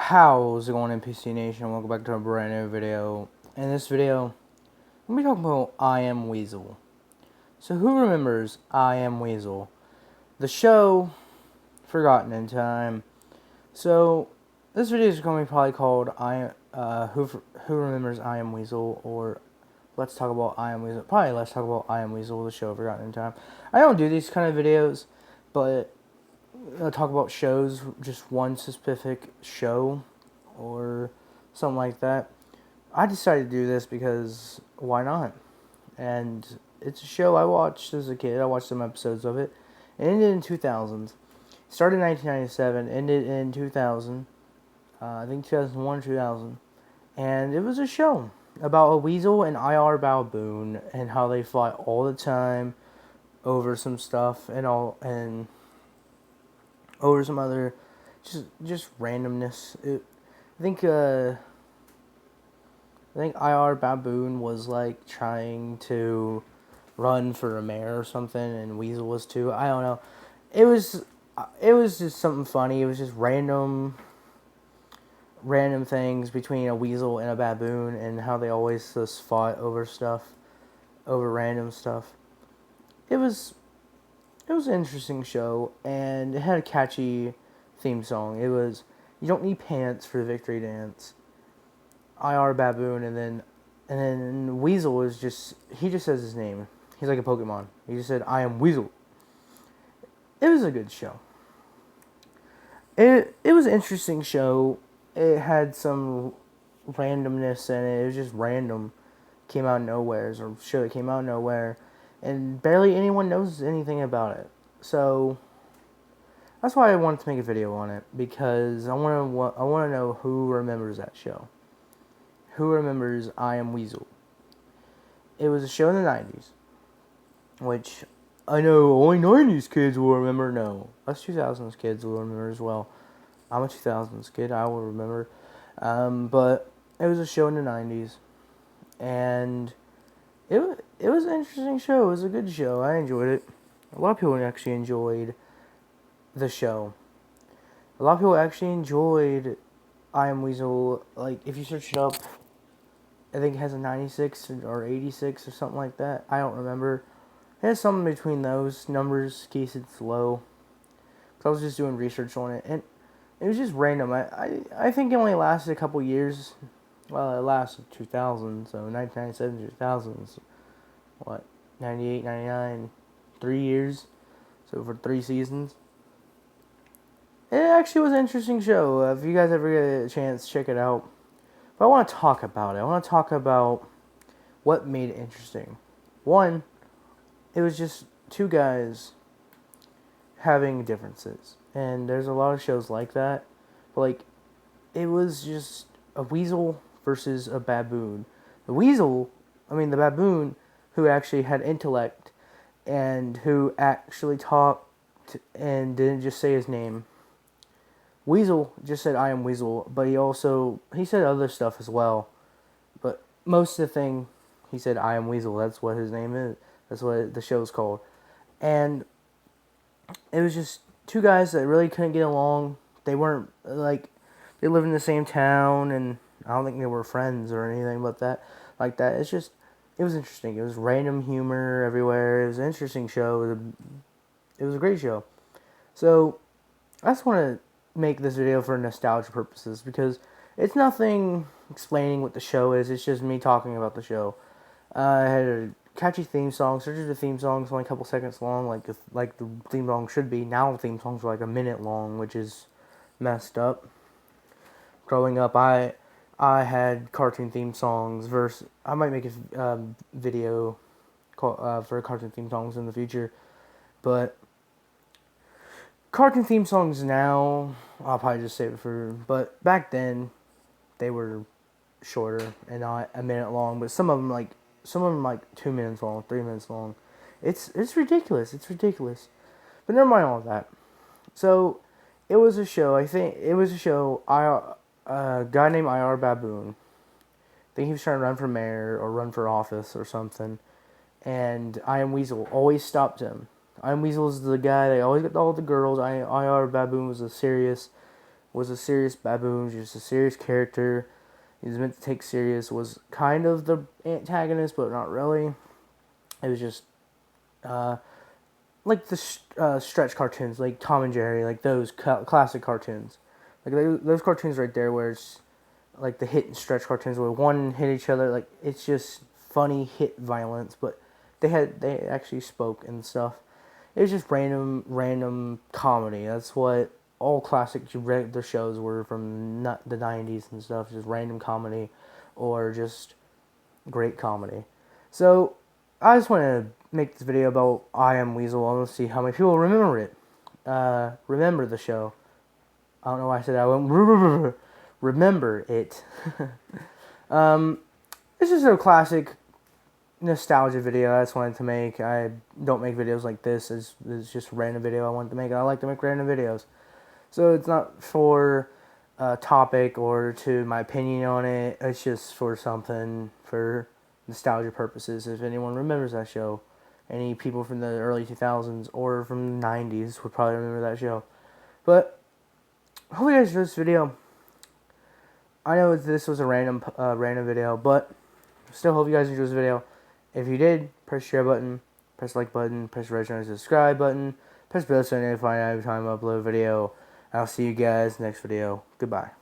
How's it going, NPC Nation? Welcome back to a brand new video. In this video, I'm going to be talking about I Am Weasel. So who remembers I Am Weasel? The show, Forgotten in Time. So this video is going to be probably called Who Remembers I Am Weasel, or Let's Talk About I Am Weasel. Probably Let's Talk About I Am Weasel, the show Forgotten in Time. I don't do these kind of videos, but talk about shows, just one specific show or something like that. I decided to do this because why not? And it's a show I watched as a kid. I watched some episodes of it. It ended in 2000. Started in 1997, ended in 2000. I think 2001 or 2000. And it was a show about a weasel and IR baboon and how they fought all the time over some stuff and over some other just randomness. I think IR Baboon was like trying to run for a mayor or something, and Weasel was too. I don't know. It was just something funny. It was just random things between a weasel and a baboon, and how they always just fought over stuff, over random stuff. It was an interesting show, and it had a catchy theme song. It was "You Don't Need Pants for the Victory Dance." IR Baboon, and then Weasel is he just says his name. He's like a Pokemon. He just said, "I am Weasel." It was a good show. It was an interesting show. It had some randomness in it. It was just random. Came out of nowhere. It was a show that came out of nowhere, and barely anyone knows anything about it. So that's why I wanted to make a video on it, because I want to know who remembers that show. Who remembers I Am Weasel? It was a show in the 90s, which I know only 90s kids will remember. No, us 2000s kids will remember as well. I'm a 2000s kid, I will remember. But it was a show in the 90s, and it was an interesting show. It was a good show. I enjoyed it. A lot of people actually enjoyed the show. A lot of people actually enjoyed I Am Weasel. Like, if you search it up, I think it has a 96 or 86 or something like that. I don't remember. It has something between those numbers in case it's low. Because I was just doing research on it. And it was just random. I think it only lasted a couple years. Well, it lasted 2000. So 1997 to 2000. What? 98, 99. 3 years. So for 3 seasons. It actually was an interesting show. If you guys ever get a chance, check it out. But I want to talk about it. I want to talk about what made it interesting. One, it was just two guys having differerences. And there's a lot of shows like that. But, like, it was just a weasel versus a baboon. The baboon, who actually had intellect and who actually talked and didn't just say his name. Weasel just said, "I am Weasel," but he said other stuff as well. But most of the thing, he said, "I am Weasel." That's what his name is. That's what the show's called. And it was just two guys that really couldn't get along. They weren't, they lived in the same town, and I don't think they were friends or anything like that. It was interesting. It was random humor everywhere. It was an interesting show. It was a great show. So, I just want to make this video for nostalgia purposes, because it's nothing explaining what the show is. It's just me talking about the show. I had a catchy theme song. Search the theme song's only a couple seconds long, like the theme song should be. Now theme songs are like a minute long, which is messed up. Growing up, I had cartoon theme songs. I might make a video for cartoon theme songs in the future, but cartoon theme songs now, I'll probably just save it but back then, they were shorter and not a minute long, but some of them like 2 minutes long, 3 minutes long. It's ridiculous. It's ridiculous. But never mind all of that. So, it was a show. A guy named IR Baboon. I think he was trying to run for mayor or run for office or something. And I Am Weasel always stopped him. I Am Weasel is the guy that always got all the girls. IR Baboon was a serious was a serious baboon, just a serious character. He was meant to take serious, was kind of the antagonist, but not really. It was just like the stretch cartoons, like Tom and Jerry, like those classic cartoons. Like those cartoons right there where it's like the hit and stretch cartoons where one hit each other. Like it's just funny hit violence, but they actually spoke and stuff. It was just random comedy. That's what all classic the shows were from the 90s and stuff. Just random comedy or just great comedy. So I just want to make this video about I Am Weasel. I want to see how many people remember it. Remember the show. I don't know why I said that. I went remember it. This is a classic nostalgia video I just wanted to make. I don't make videos like this. It's just a random video I wanted to make. I like to make random videos. So it's not for a topic or to my opinion on it. It's just for something for nostalgia purposes. If anyone remembers that show, any people from the early 2000s or from the 90s would probably remember that show. But hope you guys enjoyed this video. I know this was a random video, but still hope you guys enjoyed this video. If you did, press share button, press like button, press red subscribe button, press bell so notified every time I upload a video. I'll see you guys next video. Goodbye.